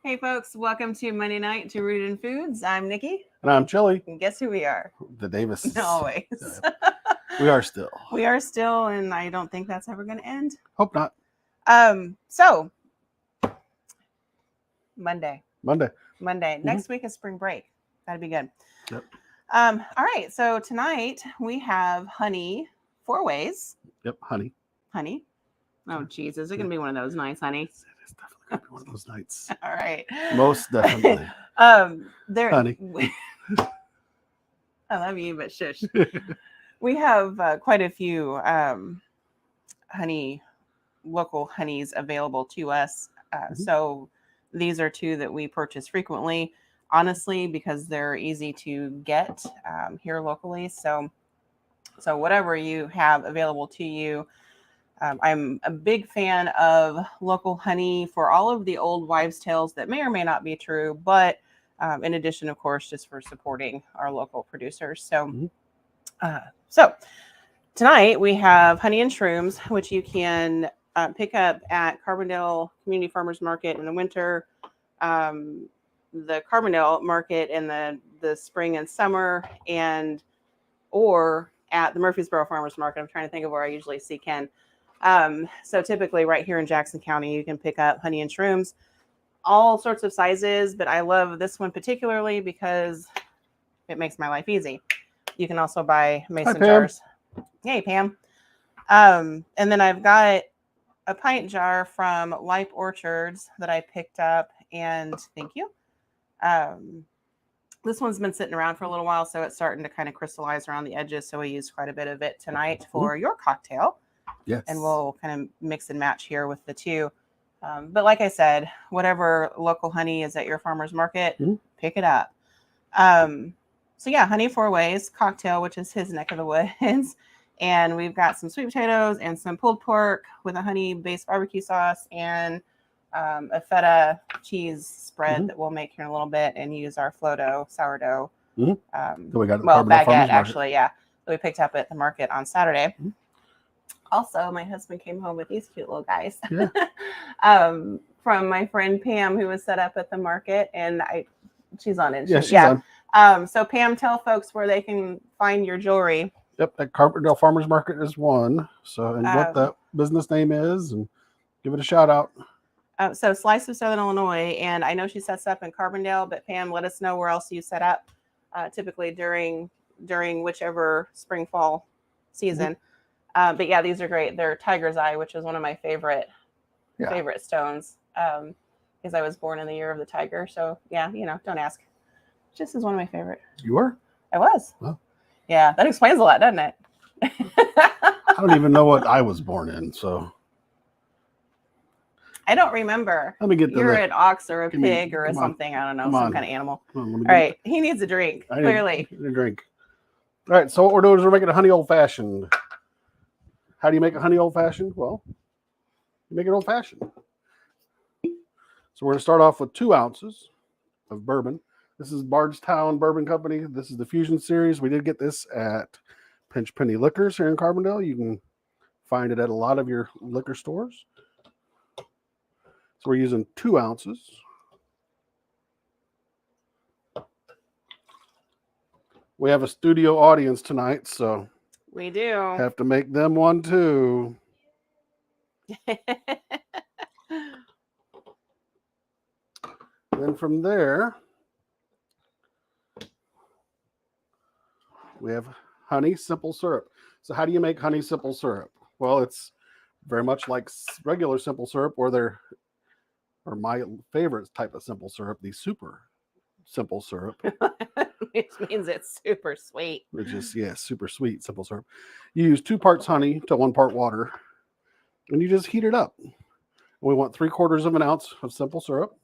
Hey folks, welcome to Monday night to Rooted in Foods. I'm Nikki. And I'm Chili, And guess who we are? the Davis. Always. We are still. We are still, and I don't think that's ever going to end. Hope not. So Monday. Monday. Next week is spring break. That'd be good. Yep. All right. So tonight we have honey 4 ways. Yep, honey. Honey. Oh, geez. Is it going to be one of those nights, honey? It is definitely going to be one of those nights. All right. Most definitely. Honey. I love you, but shush. We have quite a few local honeys available to us. So these are 2 that we purchase frequently, honestly, because they're easy to get here locally. So whatever you have available to you. I'm a big fan of local honey for all of the old wives' tales that may or may not be true, but in addition, of course, just for supporting our local producers. So tonight we have honey and shrooms, which you can pick up at Carbondale Community Farmers Market in the winter, the Carbondale Market in the spring and summer, or at the Murfreesboro Farmers Market. I'm trying to think of where I usually see Ken. So typically right here in Jackson County, you can pick up honey and shrooms, all sorts of sizes, but I love this one particularly because it makes my life easy. You can also buy mason jars. Hey, Pam. And then I've got a pint jar from Lipe Orchards that I picked up, and thank you. This one's been sitting around for a little while, so it's starting to kind of crystallize around the edges, so we used quite a bit of it tonight for your cocktail. Yes. And we'll kind of mix and match here with the 2. But like I said, whatever local honey is at your farmer's market, pick it up. So yeah, honey 4 ways, cocktail, which is his neck of the woods. And we've got some sweet potatoes and some pulled pork with a honey-based barbecue sauce and a feta cheese spread that we'll make here in a little bit and use our Flo-Dough Sourdough. So we got baguette, actually, yeah. That we picked up at the market on Saturday. Also, my husband came home with these cute little guys from my friend Pam, who was set up at the market, and she's on it. She's on. So Pam, tell folks where they can find your jewelry. Yep, at Carbondale Farmers Market is one. So, and what that business name is, and give it a shout out. So Slice of Southern Illinois, and I know she sets up in Carbondale, but Pam, let us know where else you set up, typically during whichever spring fall season. But yeah, these are great. They're Tiger's Eye, which is one of my favorite stones, because I was born in the year of the tiger. So yeah, don't ask. Just is one of my favorite. You were? I was. Well, yeah, that explains a lot, doesn't it? I don't even know what I was born in, so. I don't remember. Let me get You're an ox or a pig or something. I don't know, some kind of animal. All right, he needs a drink, clearly. I need a drink. All right, so what we're doing is we're making a honey old-fashioned. How do you make a honey old-fashioned? Well, you make it old-fashioned. So we're going to start off with 2 ounces of bourbon. This is Bardstown Bourbon Company. This is the Fusion Series. We did get this at Pinch Penny Liquors here in Carbondale. You can find it at a lot of your liquor stores. So we're using 2 ounces. We have a studio audience tonight, so we do have to make them one too. Then from there, we have honey simple syrup. So how do you make honey simple syrup? Well, it's very much like regular simple syrup, or my favorite type of simple syrup, the super simple syrup. Which means it's super sweet. Which is, super sweet simple syrup. You use 2 parts honey to 1 part water, and you just heat it up. We want 3/4 of an ounce of simple syrup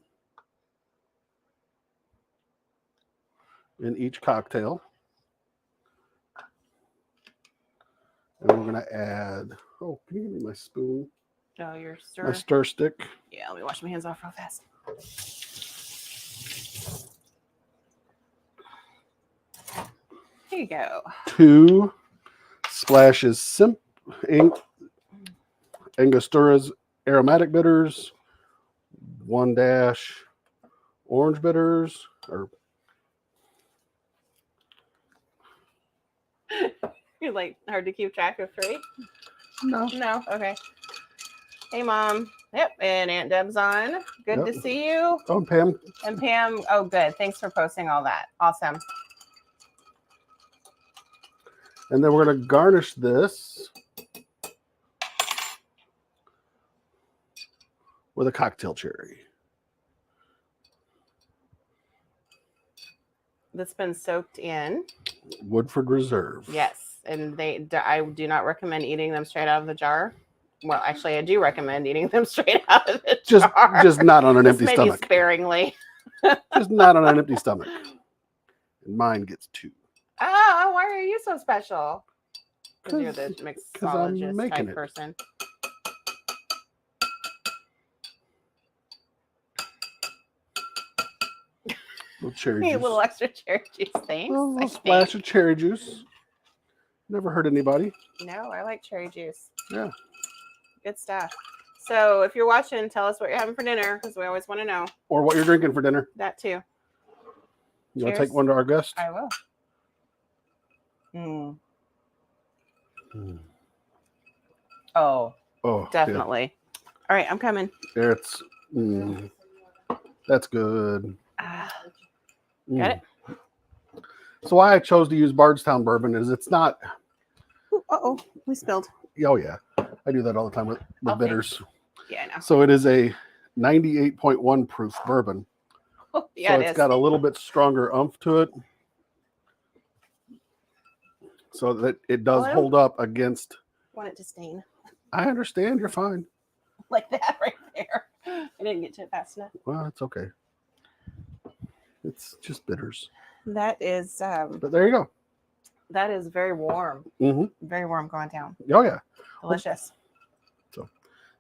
in each cocktail. And we're going to add, can you give me my spoon? Oh, your stir? My stir stick. Yeah, let me wash my hands off real fast. Here you go. 2 splashes Angostura's aromatic bitters, 1 dash orange bitters, or You're like hard to keep track of 3? no. No, okay. Hey, Mom. Yep, and Aunt Deb's on. Good to see you. Oh, and Pam. And Pam, oh, good. Thanks for posting all that. Awesome. And then we're going to garnish this with a cocktail cherry. That's been soaked in. Woodford Reserve. Yes, and I do not recommend eating them straight out of the jar. Well, actually, I do recommend eating them straight out of the jar. Just not on an empty maybe stomach. Sparingly. Just not on an empty stomach. And mine gets 2. Oh, why are you so special? Because you're the I'm mixologist making type it. person. Little cherry Need juice. a little extra cherry juice, thanks. A little splash of cherry juice. Never hurt anybody. No, I like cherry juice. Yeah. Good stuff. So if you're watching, tell us what you're having for dinner because we always want to know. Or what you're drinking for dinner. That too. You want to take one to our guest? I will. Mm. Oh, definitely. Yeah. All right, I'm coming. It's that's good. Got it. So why I chose to use Bardstown bourbon is it's not. Uh-oh, we spilled. Oh yeah, I do that all the time with bitters. Yeah, I know. So it is a 98.1 proof bourbon. Oh, yeah, so it's got a little bit stronger umph to it, so that it does hold up against. Want it to stain. I understand. You're fine. Like that right there. I didn't get to it fast enough. Well, it's okay. It's just bitters. That is. But there you go. That is very warm. Mm-hmm. Very warm going down. Oh yeah. Delicious. So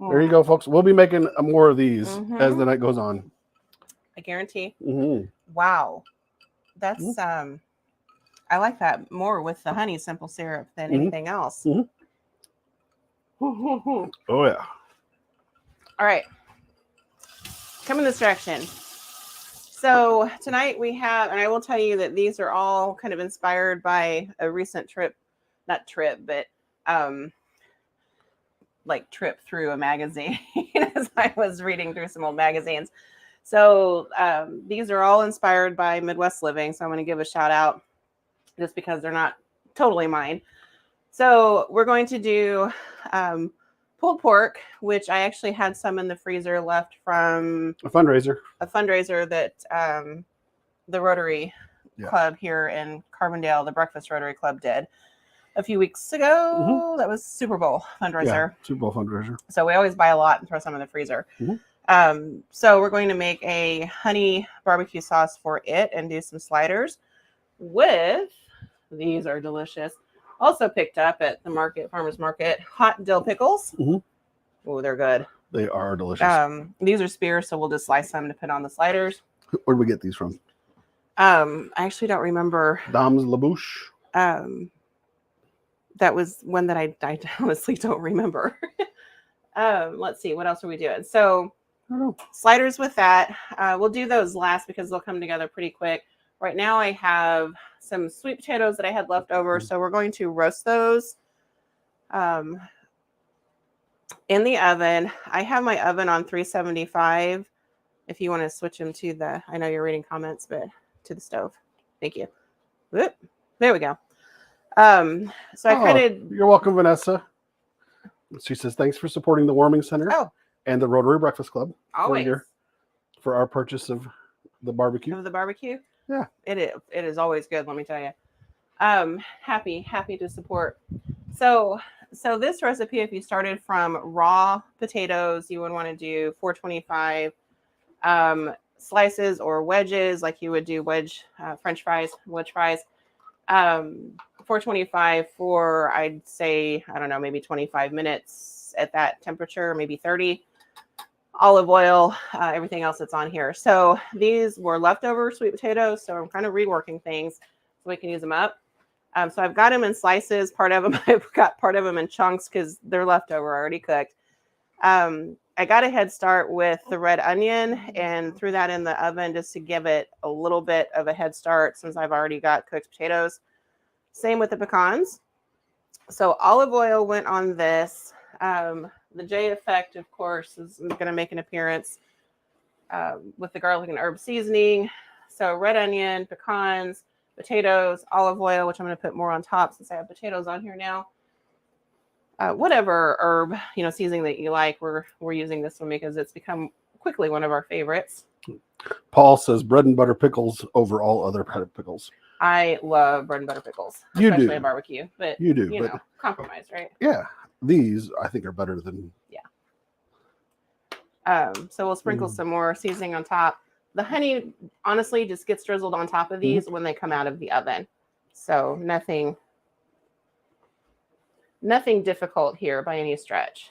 there you go, folks. We'll be making more of these as the night goes on. I guarantee. Mm-hmm. Wow, that's I like that more with the honey simple syrup than anything else. Oh yeah. All right, come in this direction. So tonight we have, and I will tell you that these are all kind of inspired by a recent trip, not trip, but like trip through a magazine as I was reading through some old magazines. So these are all inspired by Midwest living. So I'm going to give a shout out just because they're not totally mine. So we're going to do pulled pork, which I actually had some in the freezer left from a fundraiser that the Rotary Club here in Carbondale, the Breakfast Rotary Club, did a few weeks ago. That was Super Bowl fundraiser. Yeah, Super Bowl fundraiser. So we always buy a lot and throw some in the freezer. So we're going to make a honey barbecue sauce for it and do some sliders with, these are delicious. Also picked up at the market, farmer's market, hot dill pickles. Oh, they're good. They are delicious. These are spears, so we'll just slice them to put on the sliders. Where did we get these from? I actually don't remember. Dom's La Bouche. That was one that I honestly don't remember. Let's see, what else are we doing? So sliders with that. We'll do those last because they'll come together pretty quick. Right now I have some sweet potatoes that I had left over, so we're going to roast those in the oven. I have my oven on 375. If you want to switch them to the, I know you're reading comments, but to the stove. Thank you. Whoop. There we go. So I created. You're welcome, Vanessa. She says, thanks for supporting the Warming Center and the Rotary Breakfast Club. Always. For our purchase of the barbecue. Of the barbecue? Yeah. It is always good, let me tell you. Happy to support. So this recipe, if you started from raw potatoes, you would want to do 425 slices or wedges, like you would do wedge fries. 425 for, I'd say, I don't know, maybe 25 minutes at that temperature, maybe 30. Olive oil, everything else that's on here. So these were leftover sweet potatoes, so I'm kind of reworking things so we can use them up. So I've got them in slices. Part of them, I've got part of them in chunks because they're leftover, already cooked. I got a head start with the red onion and threw that in the oven just to give it a little bit of a head start since I've already got cooked potatoes. Same with the pecans. So olive oil went on this. The J effect, of course, is going to make an appearance with the garlic and herb seasoning. So red onion, pecans, potatoes, olive oil, which I'm going to put more on top since I have potatoes on here now. Whatever herb, seasoning that you like, we're using this one because it's become quickly one of our favorites. Paul says bread and butter pickles over all other pickles. I love bread and butter pickles, especially a barbecue. But you know, compromise, right? Yeah, these I think are better than. Yeah. So we'll sprinkle some more seasoning on top. The honey, honestly, just gets drizzled on top of these when they come out of the oven. So nothing difficult here by any stretch.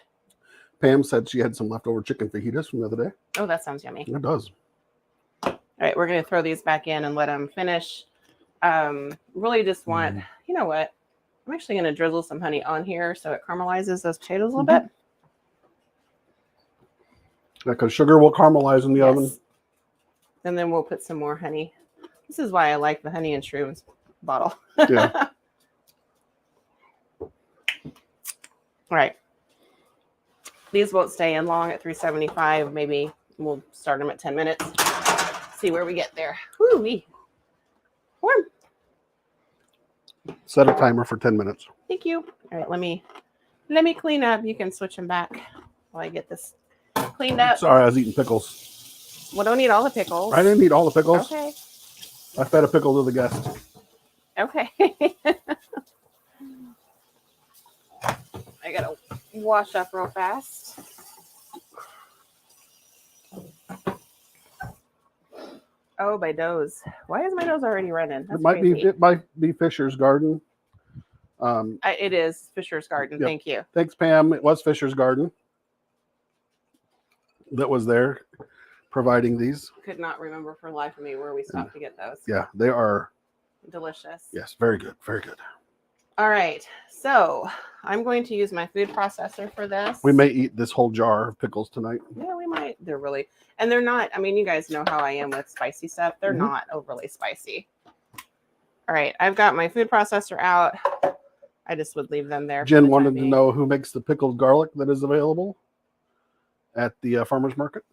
Pam said she had some leftover chicken fajitas from the other day. Oh, that sounds yummy. It does. All right, we're going to throw these back in and let them finish. Really just want, you know what? I'm actually going to drizzle some honey on here so it caramelizes those potatoes a little bit. Because sugar will caramelize in the oven. And then we'll put some more honey. This is why I like the honey and shrooms bottle. Yeah. All right. These won't stay in long at 375. Maybe we'll start them at 10 minutes. See where we get there. Woo-wee. Warm. Set a timer for 10 minutes. Thank you. All right, let me clean up. You can switch them back while I get this cleaned up. Sorry, I was eating pickles. Well, don't eat all the pickles. I didn't eat all the pickles. Okay. I fed a pickle to the guest. Okay. I gotta wash up real fast. Oh, my nose. Why is my nose already running? That's crazy. It might be Fisher's Garden. It is Fisher's Garden. Yep. Thank you. Thanks, Pam. It was Fisher's Garden that was there providing these. Could not remember for the life of me where we stopped to get those. Yeah, they are delicious. Yes, very good. Very good. All right. So I'm going to use my food processor for this. We may eat this whole jar of pickles tonight. Yeah, we might. They're really, and they're not, I mean, you guys know how I am with spicy stuff. They're not overly spicy. All right. I've got my food processor out. I just would leave them there. Jen wanted to know who makes the pickled garlic that is available at the farmer's market.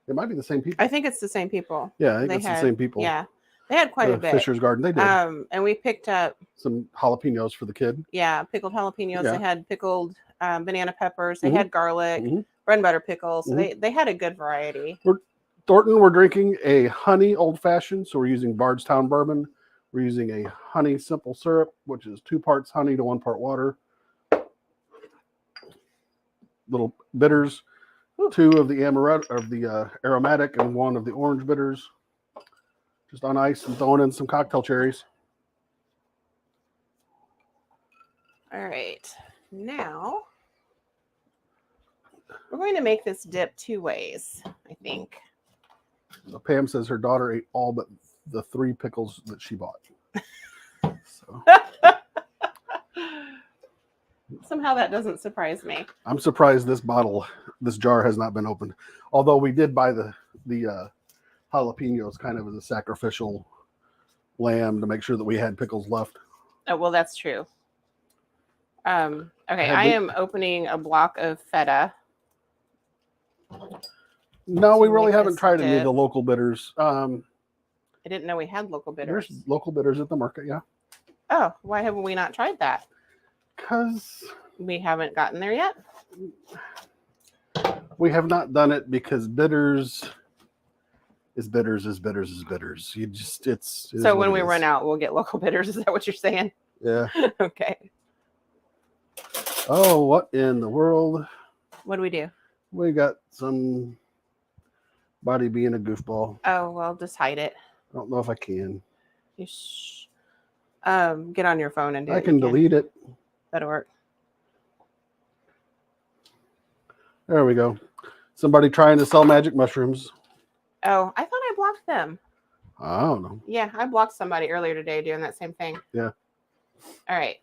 It might be the same people. I think it's the same people. Yeah, I think it's the same people. Yeah. They had quite a bit. Fisher's Garden, they did. And we picked up some jalapenos for the kid. Yeah, pickled jalapenos. Yeah. They had pickled banana peppers. They had garlic, bread and butter pickles. So they had a good variety. Thornton, we're drinking a honey old fashioned. So we're using Bardstown bourbon. We're using a honey simple syrup, which is 2 parts honey to 1 part water. Little bitters, 2 of the aromatic and 1 of the orange bitters. Just on ice and throwing in some cocktail cherries. All right. Now we're going to make this dip 2 ways, I think. Pam says her daughter ate all but the 3 pickles that she bought. So. Somehow that doesn't surprise me. I'm surprised this jar has not been opened. Although we did buy the jalapenos kind of as a sacrificial lamb to make sure that we had pickles left. Oh, well, that's true. Okay, I am opening a block of feta. No, we really haven't tried any of the local bitters. I didn't know we had local bitters. There's local bitters at the market, yeah. Oh, why haven't we not tried that? Because we haven't gotten there yet. We have not done it because bitters is bitters. You just it's so when we run out, we'll get local bitters. Is that what you're saying? Yeah. Okay. Oh, what in the world? What do we do? We got some body being a goofball. Oh, well, just hide it. I don't know if I can. You get on your phone and do it. I can delete it. That'll work. There we go. Somebody trying to sell magic mushrooms. Oh, I thought I blocked them. I don't know. Yeah, I blocked somebody earlier today doing that same thing. Yeah. All right.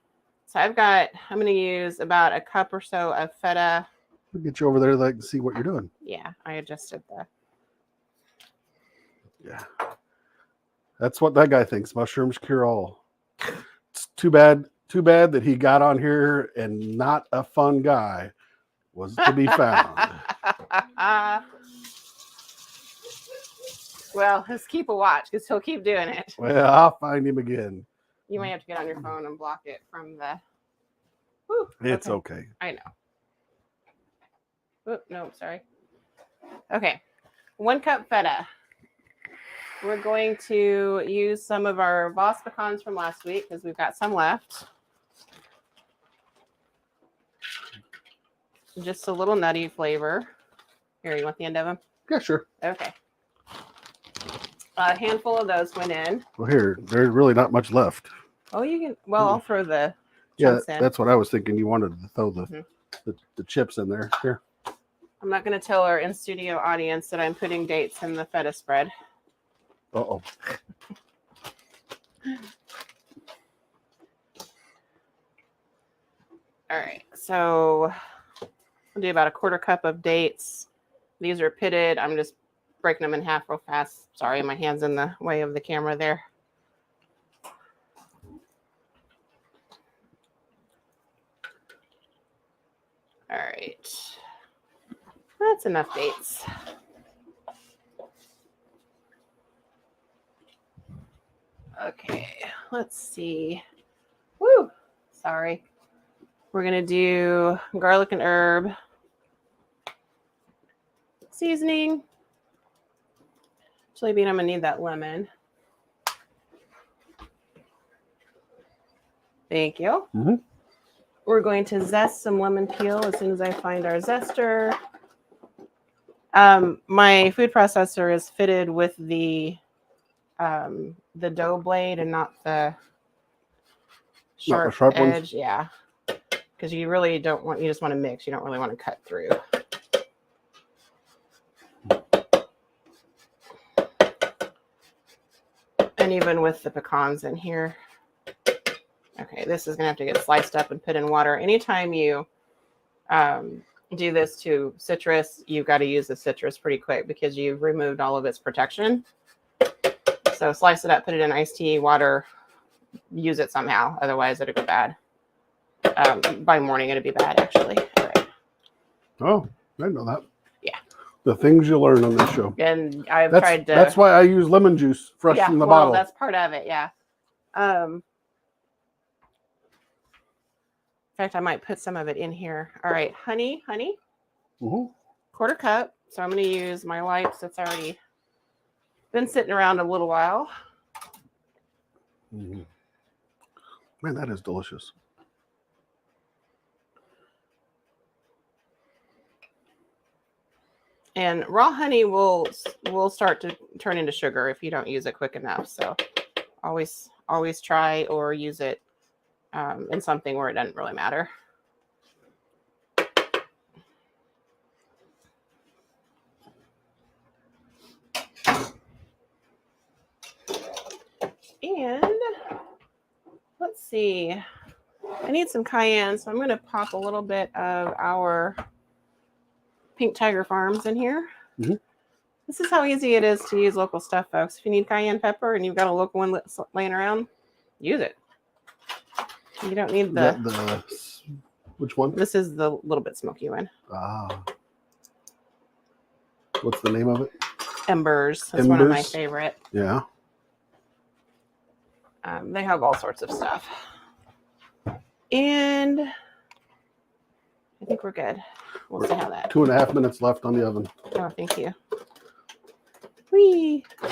So I'm going to use about a cup or so of feta. We'll get you over there, like, to see what you're doing. Yeah, I adjusted the. Yeah. That's what that guy thinks. Mushrooms cure all. It's too bad that he got on here and not a fun guy was to be found. Well, let's keep a watch because he'll keep doing it. Well, I'll find him again. You might have to get on your phone and block it from the. Whew, It's okay. I know. Oh, no, sorry. Okay. 1 cup feta. We're going to use some of our Voss pecans from last week because we've got some left. Just a little nutty flavor. Here, you want the end of them? Yeah, sure. Okay. A handful of those went in. Well, here, there's really not much left. Oh, you can. Well, I'll throw the. Yeah, chunks in. that's what I was thinking. You wanted to throw the chips in there. Here. I'm not going to tell our in-studio audience that I'm putting dates in the feta spread. Uh-oh. All right, so I'll do about a 1/4 cup of dates. These are pitted. I'm just breaking them in half real fast. Sorry, my hand's in the way of the camera there. All right, that's enough dates. Okay, let's see. Woo, sorry. We're gonna do garlic and herb seasoning. Chili bean, I'm gonna need that lemon. Thank you. Mm-hmm. We're going to zest some lemon peel as soon as I find our zester. My food processor is fitted with the dough blade and not the sharp sharp edge. ones? Yeah, because you really don't want. You just want to mix. You don't really want to cut through. And even with the pecans in here. Okay, this is going to have to get sliced up and put in water. Anytime you do this to citrus, you've got to use the citrus pretty quick because you've removed all of its protection. So slice it up, put it in iced tea, water, use it somehow. Otherwise, it'll go bad. By morning, it'll be bad, actually. All right. Oh, I didn't know that. Yeah. The things you learn on this show. And I've That's, tried to... That's why I use lemon juice fresh from the bottle. That's part of it, yeah. In fact, I might put some of it in here. All right, honey. Mm-hmm. 1/4 cup. So I'm going to use my Lipe that's already been sitting around a little while. Mm-hmm. Man, that is delicious. And raw honey will start to turn into sugar if you don't use it quick enough. So always try or use it in something where it doesn't really matter. And let's see, I need some cayenne, so I'm going to pop a little bit of our Pink Tiger Farms in here. Mm-hmm. This is how easy it is to use local stuff, folks. If you need cayenne pepper and you've got a local one laying around, use it. You don't need the which one? This is the little bit smoky one. Ah. What's the name of it? Embers. That's one of my favorite. Yeah. They have all sorts of stuff. And I think we're good. We'll see how that. 2.5 minutes left on the oven. Oh, thank you. Whee! All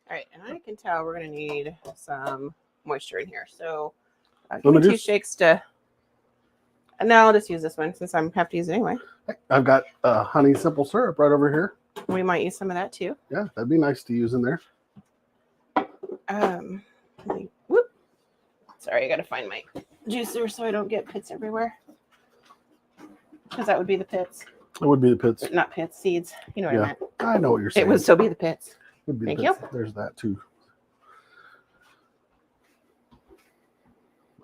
right, and I can tell we're going to need some moisture in here. So give me 2 shakes to... No, I'll just use this one since I have to use it anyway. I've got honey simple syrup right over here. We might use some of that too. Yeah, that'd be nice to use in there. Whoop. Sorry, I got to find my juicer so I don't get pits everywhere. Because that would be the pits. It would be the pits. Not pits, seeds. You know what I meant. I know what you're saying. It would still be the pits. Would be Thank the pits. There's that too.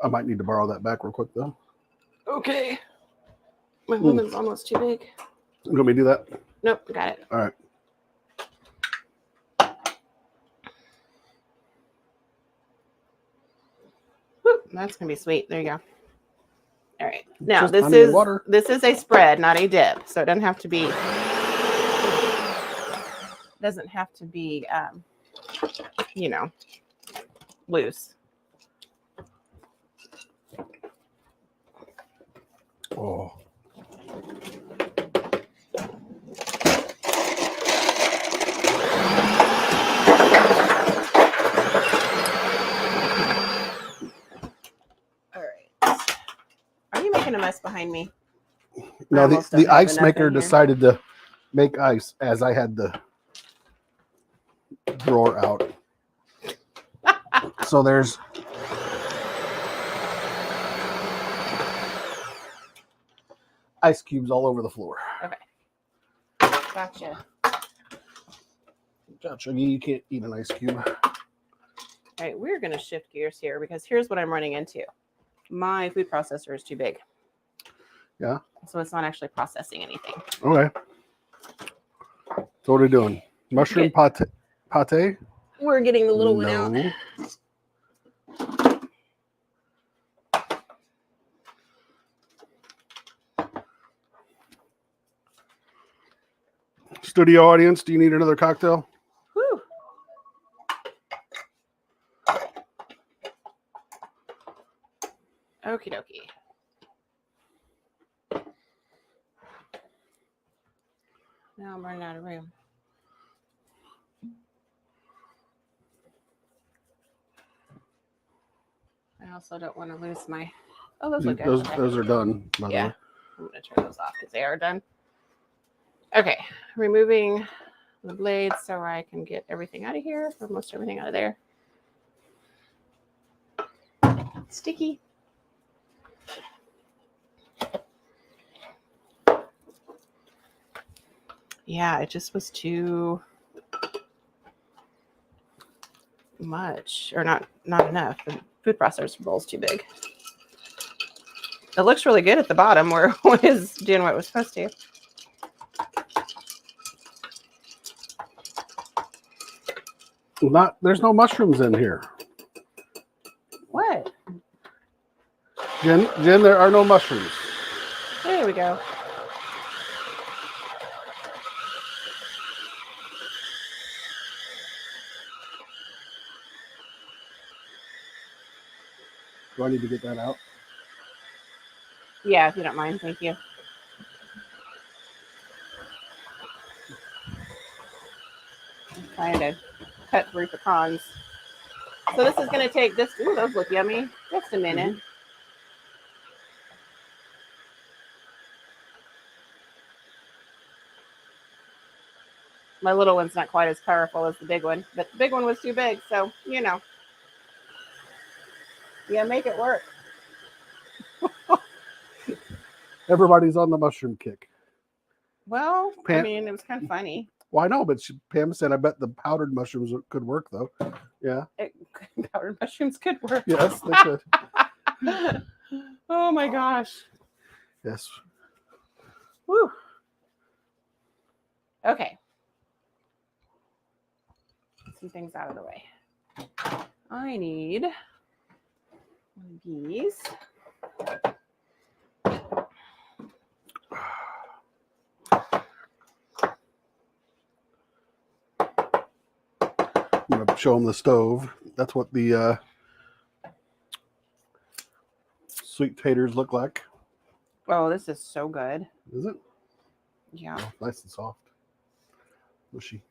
I might need to borrow that back real quick though. Okay. My lemon's almost too big. You want me to do that? Nope, got it. All right. Whew, that's gonna be sweet. There you go. All right. Now Just this honey and is water. this is a spread, not a dip, so it doesn't have to be. Doesn't have to be, you know, loose. Oh. All right. Are you making a mess behind me? No, the ice enough maker in here. decided to make ice as I had the drawer out. So there's ice cubes all over the floor. Okay. Gotcha. Gotcha. You can't eat an ice cube. All right, we're going to shift gears here because here's what I'm running into. My food processor is too big. Yeah. So it's not actually processing anything. Okay. So what are we doing? Mushroom pate? We're getting the little one out. No. Studio audience, do you need another cocktail? Whew. Okie dokie. Now I'm running out of room. I also don't want to lose my. Oh, those look good. Those are done, by the way. I'm going to turn those off because they are done. Okay, removing the blades so I can get everything out of here, or most everything out of there. Sticky. Yeah, it just was too much, or not enough. The food processor bowl's too big. It looks really good at the bottom where it was doing what it was supposed to. There's no mushrooms in here. What? Jen, there are no mushrooms. There we go. Do I need to get that out? Yeah, if you don't mind, thank you. I'm trying to cut through pecans. So this is going to take this. Ooh, those look yummy. Just a minute. Mm-hmm. My little one's not quite as powerful as the big one, but the big one was too big. So, you know, yeah, make it work. Everybody's on the mushroom kick. Well, Pam, I mean, it was kind of funny. Well, I know, but Pam said, I bet the powdered mushrooms could work, though. Yeah. Powdered mushrooms could work. Yes, they could. Oh, my gosh. Yes. Woo. Okay. Some things out of the way. I need one of these. I'm going to show them the stove. That's what the sweet taters look like. Oh, this is so good. Is it? Yeah. Oh, nice and soft. Mushy.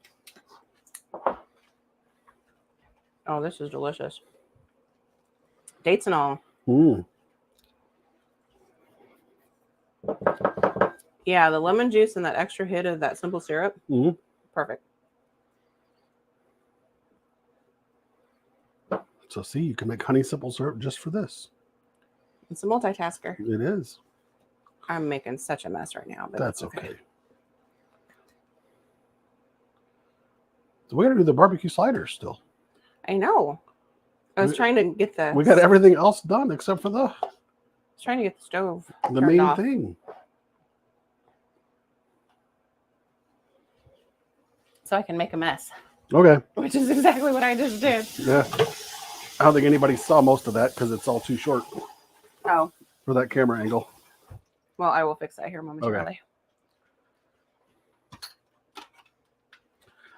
Oh, this is delicious. Dates and all. Yeah, the lemon juice and that extra hit of that simple syrup. Perfect. So see, you can make honey simple syrup just for this. It's a multitasker. It is. I'm making such a mess right now, but that's okay. So we got to do the barbecue sliders still. I know. I was trying to get We got everything else done except for the stove the turned main off, thing. so I can make a mess, Okay. which is exactly what I just did. Yeah. I don't think anybody saw most of that because it's all too short Oh, for that camera angle. well, I will fix that here momentarily.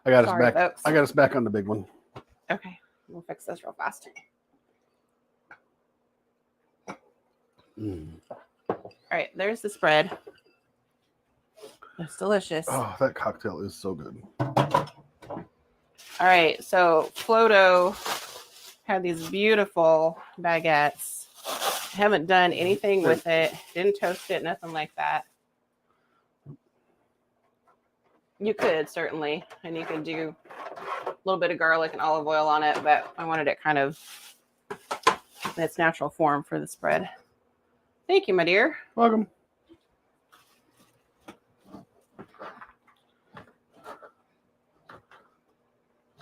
I got Sorry, us back. folks. I got us back on the big one. Okay, we'll fix this real fast. All right, there's the spread. It's delicious. Oh, that cocktail is so good. All right, so Flo-Dough had these beautiful baguettes. Haven't done anything with it. Didn't toast it, nothing like that. You could certainly, and you could do a little bit of garlic and olive oil on it, but I wanted it kind of in its natural form for the spread. Thank you, my dear. Welcome.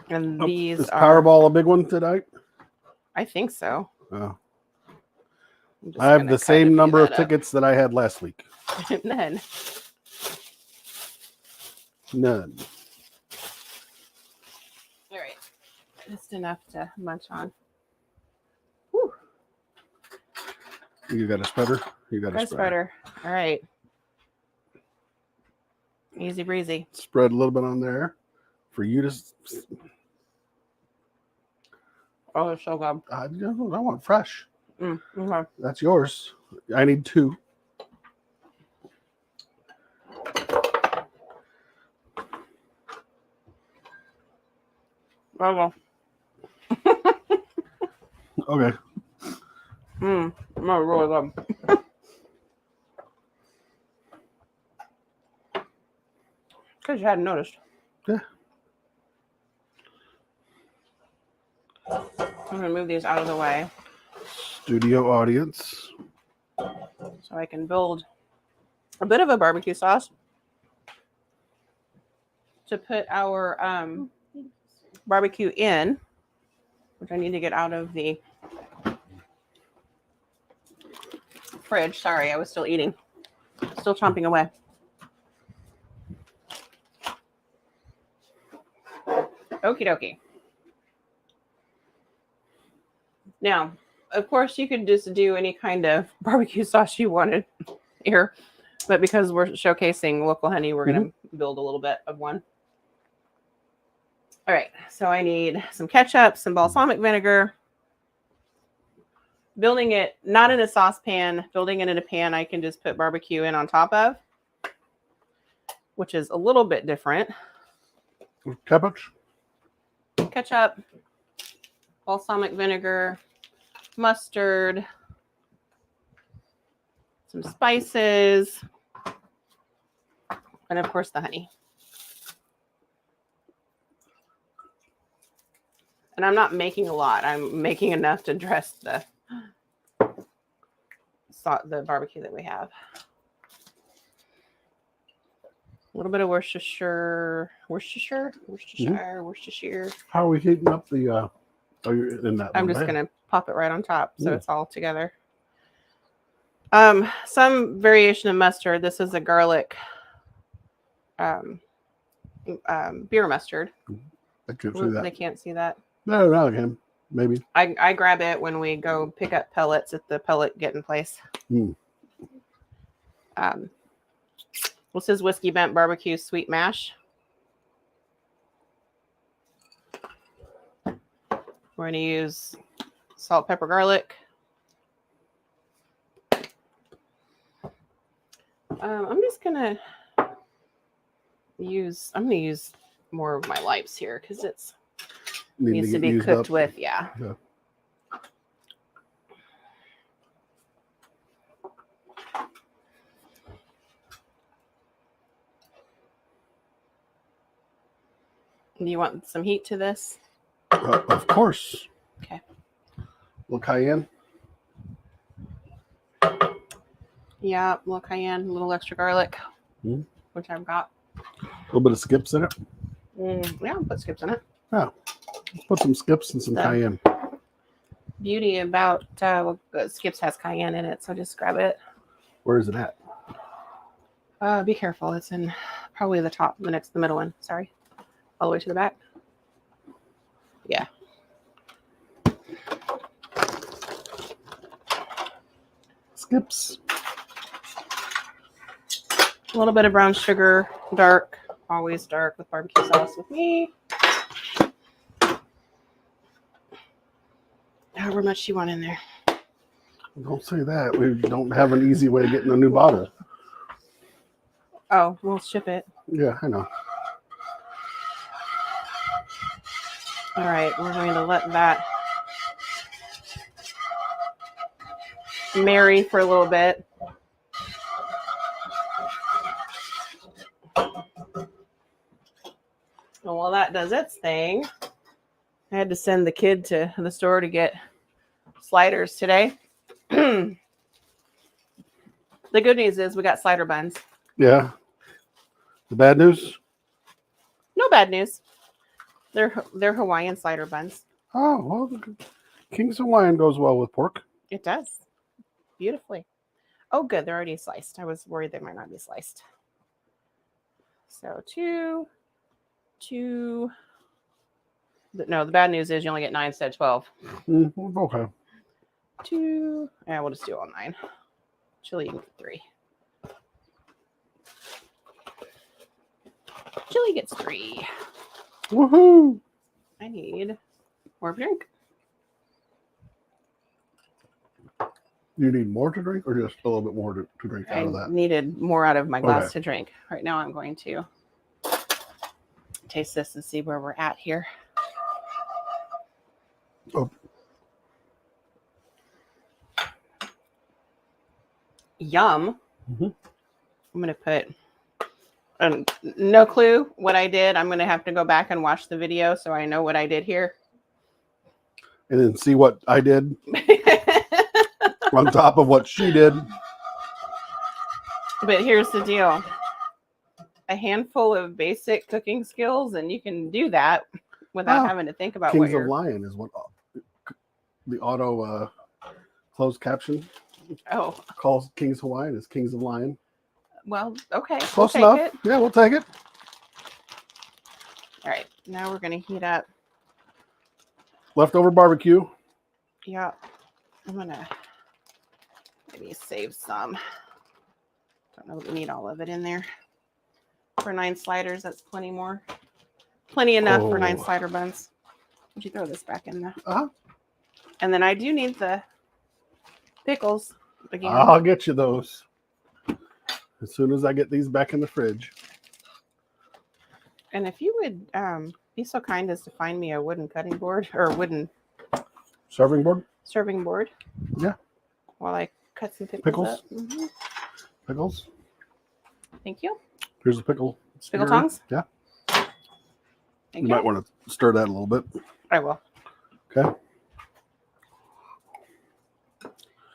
And these is are Powerball a big one tonight? I think so. Oh. I'm just I have gonna the cut a same few number of that up. tickets that I had last week. None. None. All right. Just enough to munch on. Whew. You got a spreader? You got a Press spreader. spreader. All right. Easy breezy. Spread a little bit on there for you to. Oh, it's so good. I want fresh. Okay. That's yours. I need 2. Oh, Okay. no, really good. Because you hadn't noticed. Yeah. I'm going to move these out of the way Studio audience. so I can build a bit of a barbecue sauce to put our barbecue in, which I need to get out of the fridge. Sorry, I was still eating. Still chomping away. Okie dokie. Now, of course, you could just do any kind of barbecue sauce you wanted here, but because we're showcasing local honey, we're going to build a little bit of one. All right, so I need some ketchup, some balsamic vinegar. Building it not in a saucepan, building it in a pan I can just put barbecue in on top of, which is a little bit different. Cabbage. Ketchup, balsamic vinegar, mustard, some spices, and of course the honey. And I'm not making a lot. I'm making enough to dress the barbecue that we have. A little bit of Worcestershire. How are we heating up the? Oh, you're in that. I'm one just there. gonna pop it right on top, so it's all together. Some variation of mustard. This is a garlic beer mustard. I can't see that. They can't see that. No, not again. Maybe. I grab it when we go pick up pellets at the pellet getting place. This is Whiskey Bent Barbecue Sweet Mash. We're going to use salt, pepper, garlic. I'm just going to use more of my Lipes here because it's needs to be cooked with, yeah. Do you want some heat to this? Of course. Okay. A little cayenne. Yeah, a little cayenne, a little extra garlic, which I've got. A little bit of skips in it. Yeah, I'll put skips in it. Yeah. Let's put some skips and some cayenne. beauty about Skips has cayenne in it, so just grab it. Where is it at? Be careful. It's in probably the top, the middle one. Sorry, all the way to the back. Yeah. Skips. A little bit of brown sugar, dark, always dark with barbecue sauce with me. However much you want in there. Don't say that. We don't have an easy way of getting a new bottle. Oh, we'll ship it. Yeah, I know. All right, we're going to let that marry for a little bit. And while that does its thing, I had to send the kid to the store to get sliders today. The good news is we got slider buns. Yeah. The bad news? No bad news. They're Hawaiian slider buns. Oh, well, the King's Hawaiian goes well with pork. It does. Beautifully. Oh, good. They're already sliced. I was worried they might not be sliced. So two. No, the bad news is you only get 9 instead of 12. Okay. 2. Yeah, we'll just do all 9. Chili, you can get 3. Chili gets 3. Woohoo! I need more of a drink. You need more to drink or just a little bit more to drink out of that? I needed more out of my glass to drink. Right now I'm going to taste this and see where we're at here. Oh. Yum. Mm-hmm. I'm going to put no clue what I did. I'm going to have to go back and watch the video so I know what I did here. And then see what I did on top of what she did. But here's the deal. A handful of basic cooking skills and you can do that without having to think about Kings what you're... of Lion is what the auto closed caption calls King's Hawaiian is Kings of Lion. Well, okay. Close enough. Yeah, we'll take it. All right. Now we're going to heat up. Leftover barbecue. Yeah. I'm going to maybe save some. Don't know if we need all of it in there. For 9 sliders, that's plenty more. Plenty enough for 9 slider buns. Would you throw this back in there? And then I do need the pickles again. I'll get you those as soon as I get these back in the fridge. And if you would be so kind as to find me a wooden cutting board or wooden serving board. Yeah. While I cut some pickles up. Mm-hmm. Pickles. Thank you. Here's the pickle. Pickle tongs? Yeah. Thank you might want to stir that a little bit. I will. Okay.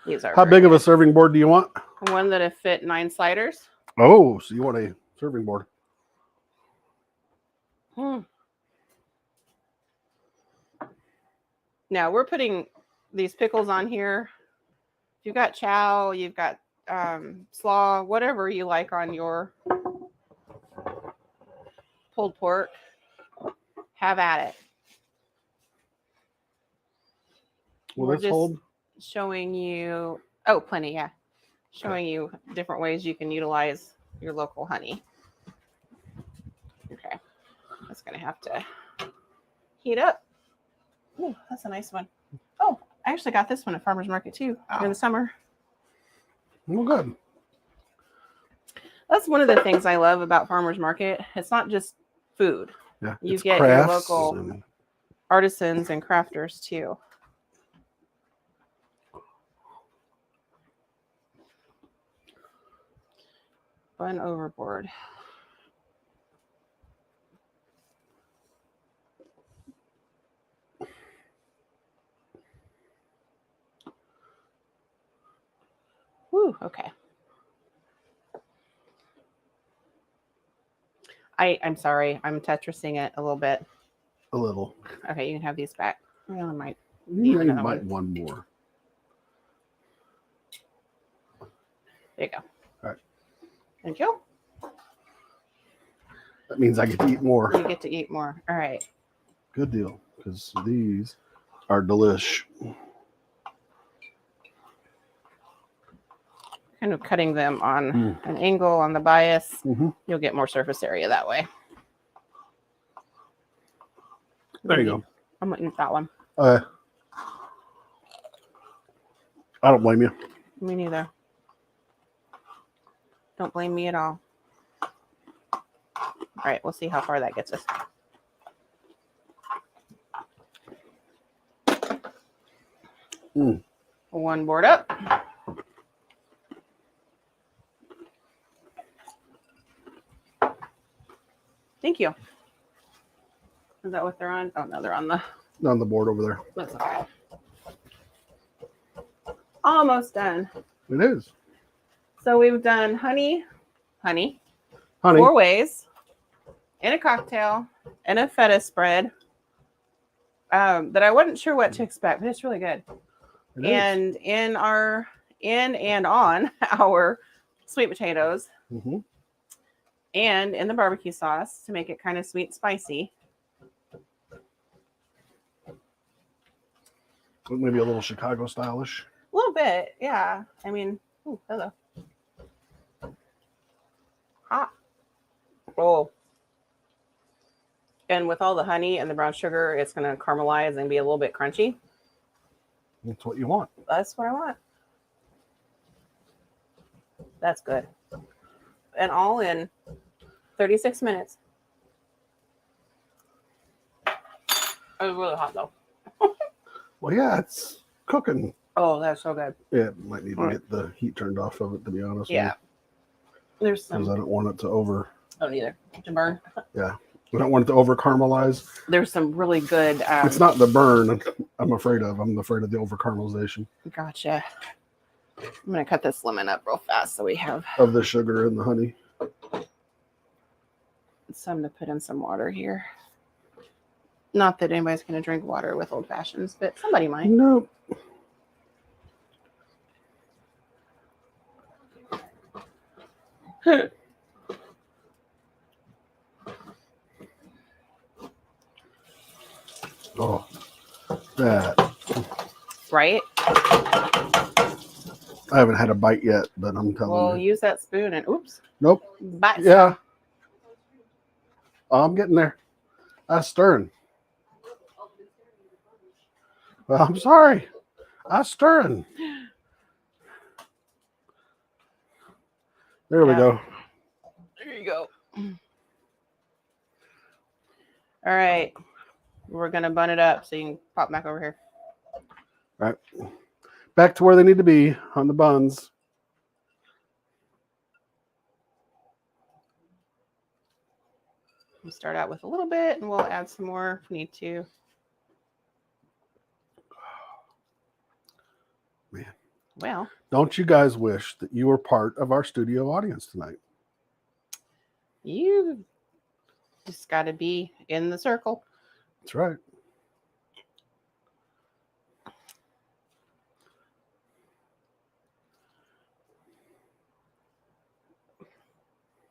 These are How big of a serving board do you want? One that'll fit 9 sliders. Oh, so you want a serving board. Now we're putting these pickles on here. You've got chow, you've got slaw, whatever you like on your pulled pork. Have at it. Will We're this just hold? showing you, plenty, yeah. Showing you different ways you can utilize your local honey. Okay. That's going to have to heat up. Ooh, that's a nice one. Oh, I actually got this one at Farmer's Market too in the summer. Well, good. That's one of the things I love about Farmer's Market. It's not just food. Yeah, you get your local artisans and crafters too. Bun overboard. Woo, okay. I'm sorry. I'm Tetrising it a little bit. A little. Okay, you can have these back. I might You another might one. one more. There you go. All right. Thank you. That means I get to eat more. You get to eat more. All right. Good deal, because these are delish. Kind of cutting them on an angle on the bias. Mm-hmm. You'll get more surface area that way. There you go. I'm going to eat that one. I don't blame you. Me neither. Don't blame me at all. All right, we'll see how far that gets us. One board up. Thank you. Is that what they're on? Oh, no, they're on the board over there. That's okay. Almost done. It is. So we've done honey, 4 ways, in a cocktail, and a feta spread that I wasn't sure what to expect, but it's really good. And in and on our sweet potatoes, and in the barbecue sauce to make it kind of sweet and spicy. Maybe a little Chicago stylish. A little bit, yeah. I mean, ooh, hello. Hot. Oh. And with all the honey and the brown sugar, it's going to caramelize and be a little bit crunchy. That's what you want. That's what I want. That's good. And all in 36 minutes. It was really hot though. Well, yeah, it's cooking. Oh, that's so good. Yeah, might need to get the heat turned off of it, to be honest. Yeah. There's some. Because I don't want it to over. Oh, neither. To burn. Yeah. I don't want it to over caramelize. There's some really good. It's not the burn I'm afraid of. I'm afraid of the over caramelization. Gotcha. I'm going to cut this lemon up real fast so we have. Of the sugar and the honey. Some to put in some water here. Not that anybody's going to drink water with old fashions, but somebody might. Nope. Oh, that. Right? I haven't had a bite yet, but I'm telling Well, you. use that spoon and oops. Nope. Bite. Yeah. Oh, I'm getting there. I'm stirring. Well, I'm sorry. I'm stirring. There we go. There you go. All right. We're going to bun it up so you can pop back over here. All right. Back to where they need to be on the buns. We'll start out with a little bit and we'll add some more if we need to. Man. Well. Don't you guys wish that you were part of our studio audience tonight? You just got to be in the circle. That's right.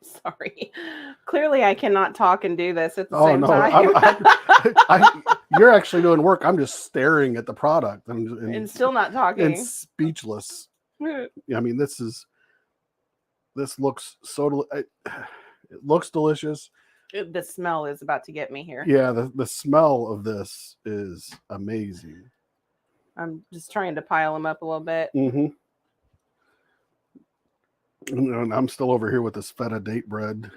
Sorry. Clearly, I cannot talk and do this at the same time. You're actually doing work. I'm just staring at the product and still not talking. And speechless. I mean, this looks so. It looks delicious. The smell is about to get me here. Yeah, the smell of this is amazing. I'm just trying to pile them up a little bit. Mm-hmm. And I'm still over here with this feta date bread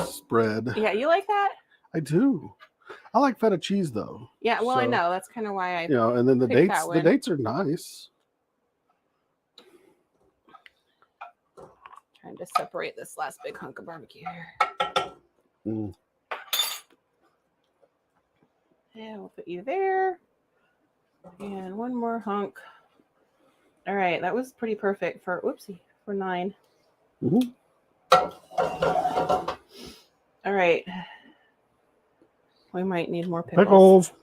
spread. Yeah, you like that? I do. I like feta cheese though. Yeah, well, so, I know that's kind of why I. And then the dates are nice. Trying to separate this last big hunk of barbecue here. Yeah, we'll put you there. And one more hunk. All right, that was pretty perfect for, for 9. All right. We might need more pickles.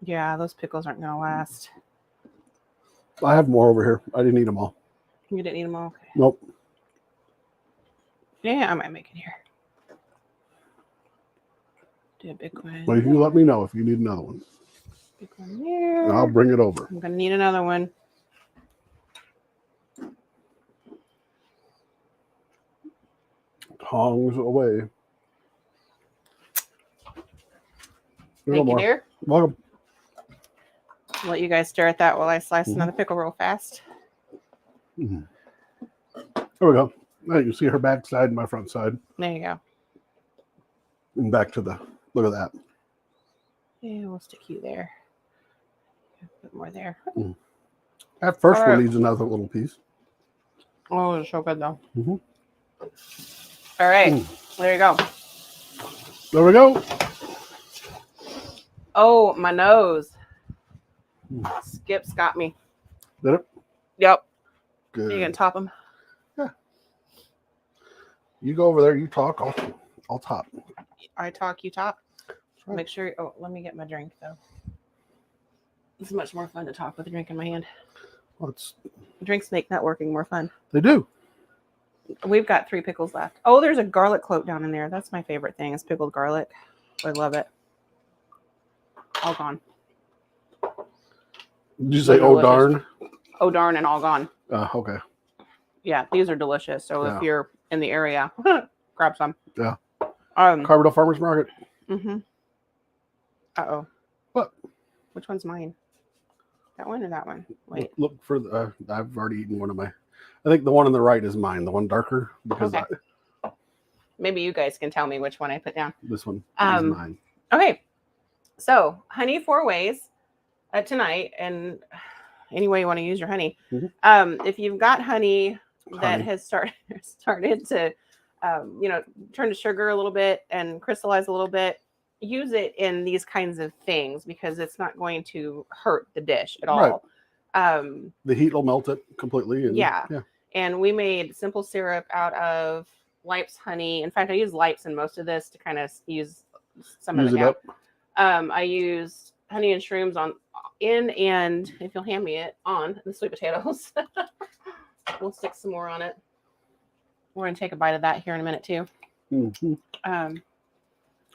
Yeah, those pickles aren't gonna last. I have more over here. I didn't eat them all. You didn't eat them all? Okay. Nope. Yeah, I might make it here. Do a big one. Well, you let me know if you need another one. Big one there. And I'll bring it over. I'm gonna need another one. Tongs away. Thank you, dear. Welcome. I'll let you guys stare at that while I slice another pickle real fast. There we go. Now you can see her back side and my front side. There you go. And back to the, look at that. Yeah, we'll stick you there. A bit more there. That first All one right. needs another little piece. Oh, it's so good though. Mhm. All right, there you go. There we go. Oh, my nose. Skip's got me. Did it? Yep. Good. You can top them. Yeah. You go over there. You talk. I'll top. I talk, you top. Right. Make sure. Oh, let me get my drink though. It's much more fun to talk with a drink in my hand. Well, Drinks make networking more fun. they do. We've got 3 pickles left. Oh, there's a garlic cloak down in there. That's my favorite thing is pickled garlic. I love it. All gone. Did you say, They're oh, delicious. darn? Oh, darn, and all gone. Okay. Yeah, these are delicious. So Yeah. if you're in the area, grab some. Yeah. Carbondale Farmers Market. Uh-oh. What? Which one's mine? That one or that one? Wait. Look for the, I've already eaten one of my, I think the one on the right is mine, the one darker, because Okay. Maybe you guys can tell me which one I put down. this one is mine. Okay. So, honey 4 ways tonight, and any way you want to use your honey. If you've got honey that has started to, turn to sugar a little bit and crystallize a little bit, use it in these kinds of things because it's not going to hurt the dish at all. The heat will melt it completely. And, yeah. And we made simple syrup out of Lipe's honey. In fact, I use Lipe's in most of this to kind of use some of it out. I used honey and shrooms and if you'll hand me it, on the sweet potatoes. We'll stick some more on it. We're going to take a bite of that here in a minute too. And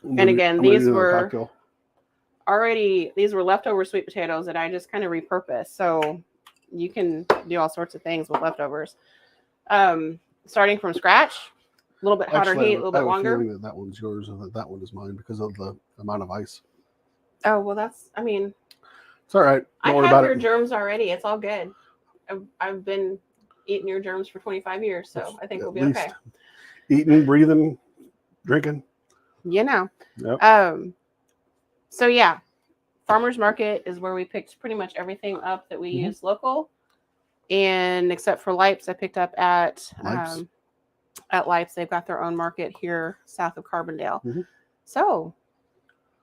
again, these were leftover sweet potatoes that I just kind of repurposed. So you can do all sorts of things with leftovers. Starting from scratch, a little bit hotter heat, a little bit longer. I have a feeling that one's yours and that one is mine because of the amount of ice. Oh, well, it's all right. Don't worry about it. I have your germs already. It's all good. I've been eating your germs for 25 years, so I think we'll be okay. Eating, breathing, drinking. Yep. So yeah, Farmers Market is where we picked pretty much everything up that we use local, and except for Lipe's, I picked up at Lipe's. They've got their own market here south of Carbondale. So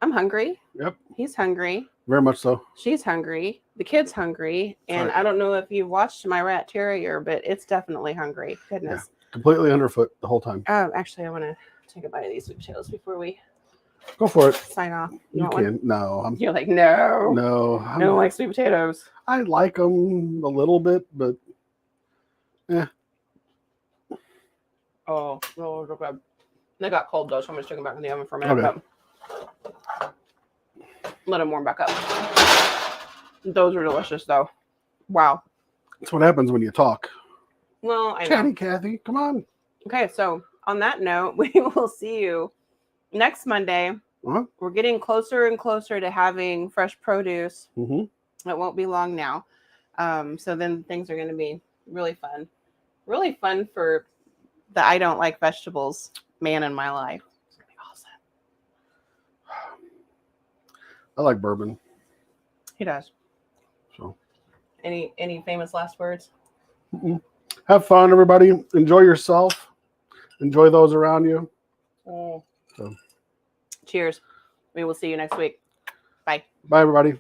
I'm hungry. Yep. He's hungry. Very much so. She's hungry. The kid's hungry. And I don't know if you've watched my rat terrier, but it's definitely hungry. Goodness. Yeah. Completely underfoot the whole time. Actually, I want to take a bite of these sweet potatoes before we go for it. Sign off. You can. One? No. You're like, no. No. I don't like sweet potatoes. I like them a little bit, but yeah. Oh, no, they're good. They got cold though, so I'm going to stick them back in the oven for a minute. Okay. Let them warm back up. Those are delicious though. Wow. That's what happens when you talk. Well, I know. Chatty Cathy, come on. Okay, so on that note, we will see you next Monday. We're getting closer and closer to having fresh produce. It won't be long now. So then things are going to be really fun. Really fun for the I don't like vegetables man in my life. It's going to be awesome. I like bourbon. He does. So, any famous last words? Have fun, everybody. Enjoy yourself. Enjoy those around you. So. Cheers. We will see you next week. Bye. Bye, everybody.